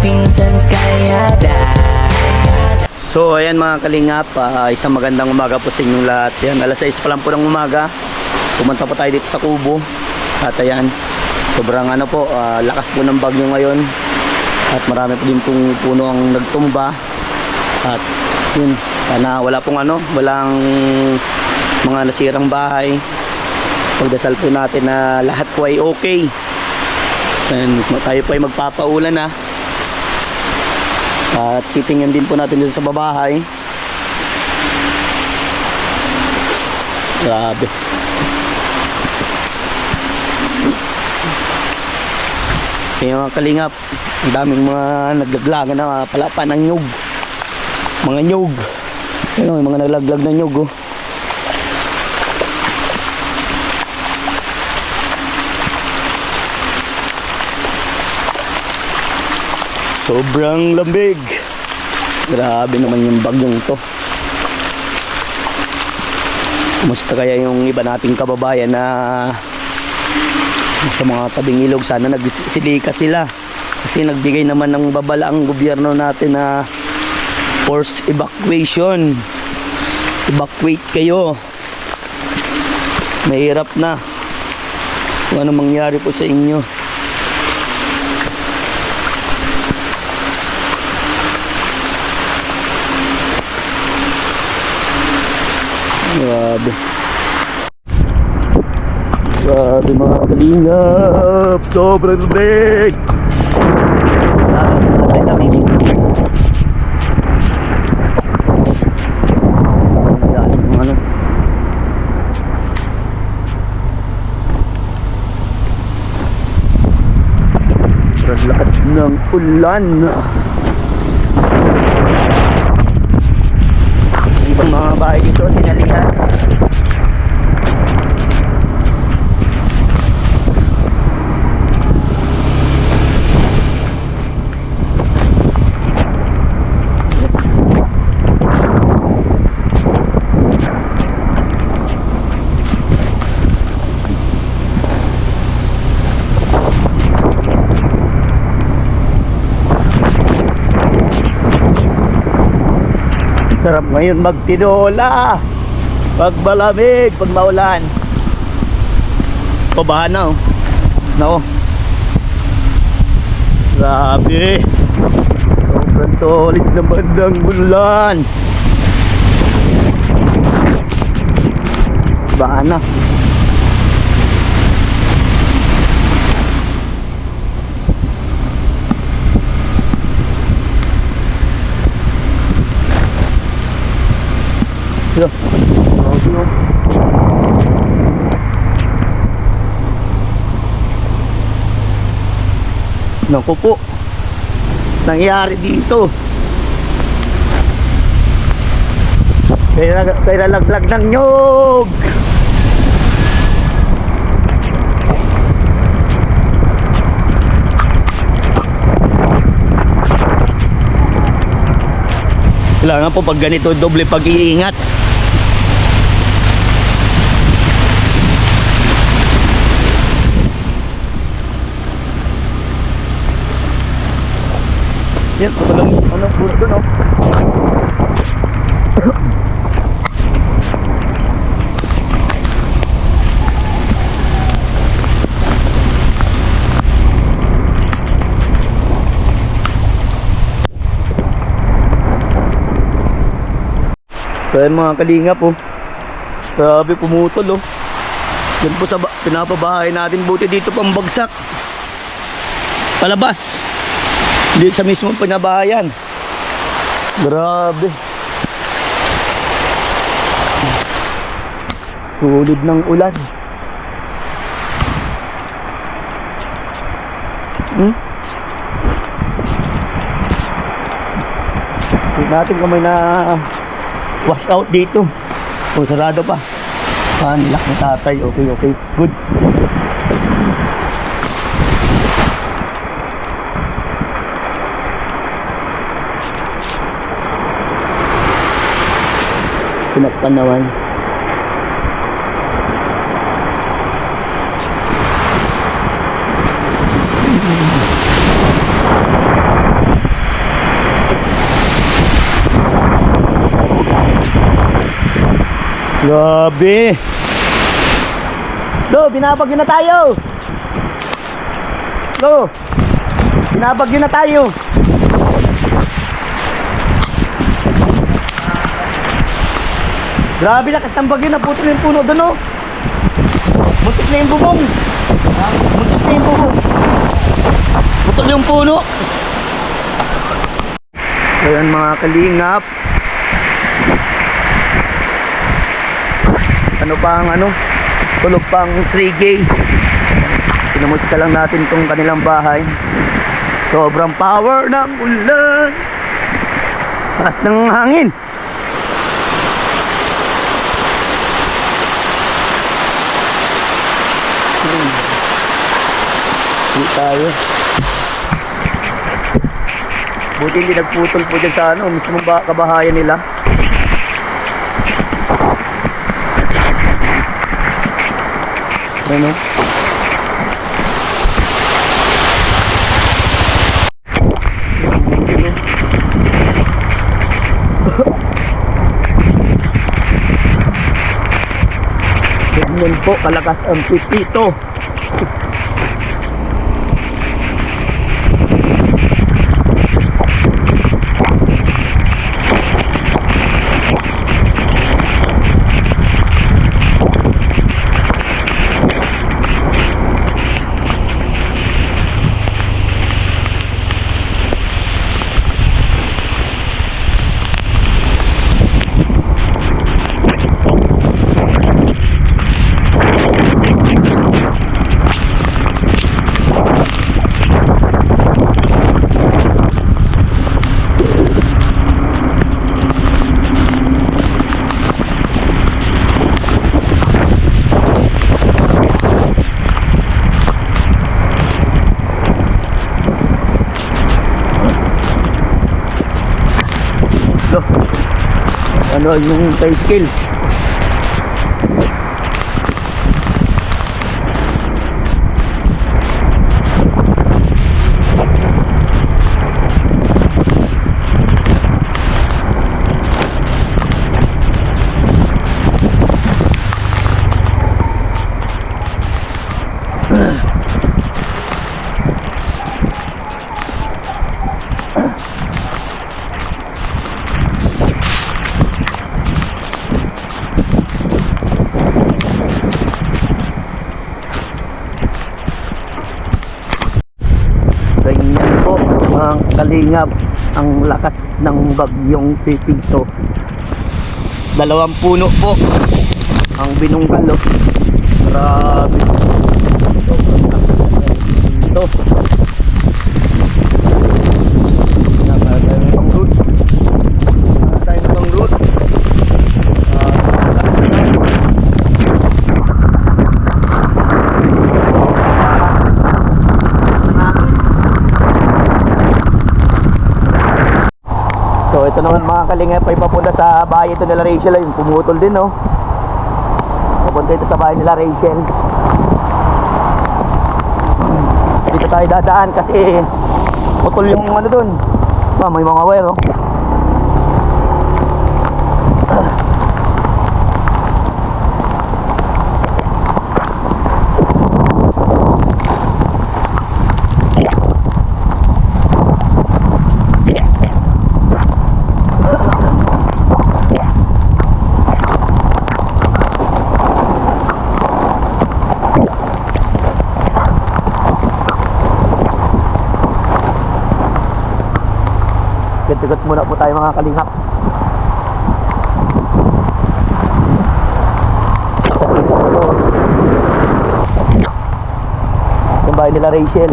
pinsan kaya So ayan mga kalingap, isang magandang umaga po sa inyong lahat. Yan, alas 6 pa lang po ng umaga. Pumunta po tayo dito sa Kubo. At ayan, sobrang lakas po ng bagyo ngayon. At marami po din pong puno ang nagtumba. At yun, sana wala pong walang mga nasirang bahay. Pagdasal po natin na lahat po ay okay. And tayo po ay magpapaulan na. At titingnan din po natin dito sa babahay. Grabe. Kaya mga kalingap, ang daming mga naglaglagan na palapan ng nyug. Mga nyug. Ayun, mga naglaglag na nyug oh. Sobrang lamig. Grabe naman yung bagyong to. Kumusta kaya yung iba nating kababayan na sa mga tabing ilog? Sana nagsilika sila. Kasi nagbigay naman ng babala ang gobyerno natin na forced evacuation. Evacuate kayo. Mahirap na. Kung ano mangyari po sa inyo. Grabe. Grabe mga kalingap. Sobrang lamig. Lahat ng ulan. Ibang mga bahay dito tinalihan. Sarap ngayon magtinola. Pag malamig, pag maulan. Pabahan na oh. Nako. Grabe. Sobrang solid naman ng ulan. Pabahan na. Yo. Naku po, nangyari dito. Kaya laglag ng nyog. Kailangan po pag ganito doble pag-iingat. Yan, walang puro doon oh. So yan mga kalingap oh. Grabe pumutol oh. Yan po sa pinapabahay natin. Buti dito pang bagsak. Palabas. Hindi sa mismo pinabahayan. Grabe. Tulid ng ulan. Tignan natin kung may na wash out dito. O sarado pa. Nilak ni tatay. Okay. Good. Pinagpanawan. Grabe. Lo, binabagyo na tayo. Lo, binabagyo na tayo. Grabe, lakas ng bagyo, naputol yung puno doon, oh. Muntik na yung bubong. Muntik na yung bubong. Putol yung puno. Ayan mga kalingap. Ano pa ang ano? Tulog pang 3G. Pinamusta lang natin tong kanilang bahay. Sobrang power ng ulan. Taas ng hangin. Hindi tayo. Buti hindi nagputol po dyan sa ano, mismo kabahayan nila. Ano? Ganyan po kalakas ang pipito. Ano yung pay scale. Ganyan po mga kalingap ang lakas ng bagyong Pipito. 2 puno po ang binunggalo. Grabe. Ito. Nakatayo ng root. Nakatayo ng root. So ito naman mga kalingap ay papunta sa bahay ito nila Rachel. Yung pumutol din, no? Papunta ito sa bahay nila Rachel. Dito tayo dadaan kasi putol yung ano dun. May mga wire, oh. Tigot muna po tayo mga kalingap. Yung bahay nila Rachel.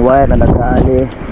wire na nag-aali.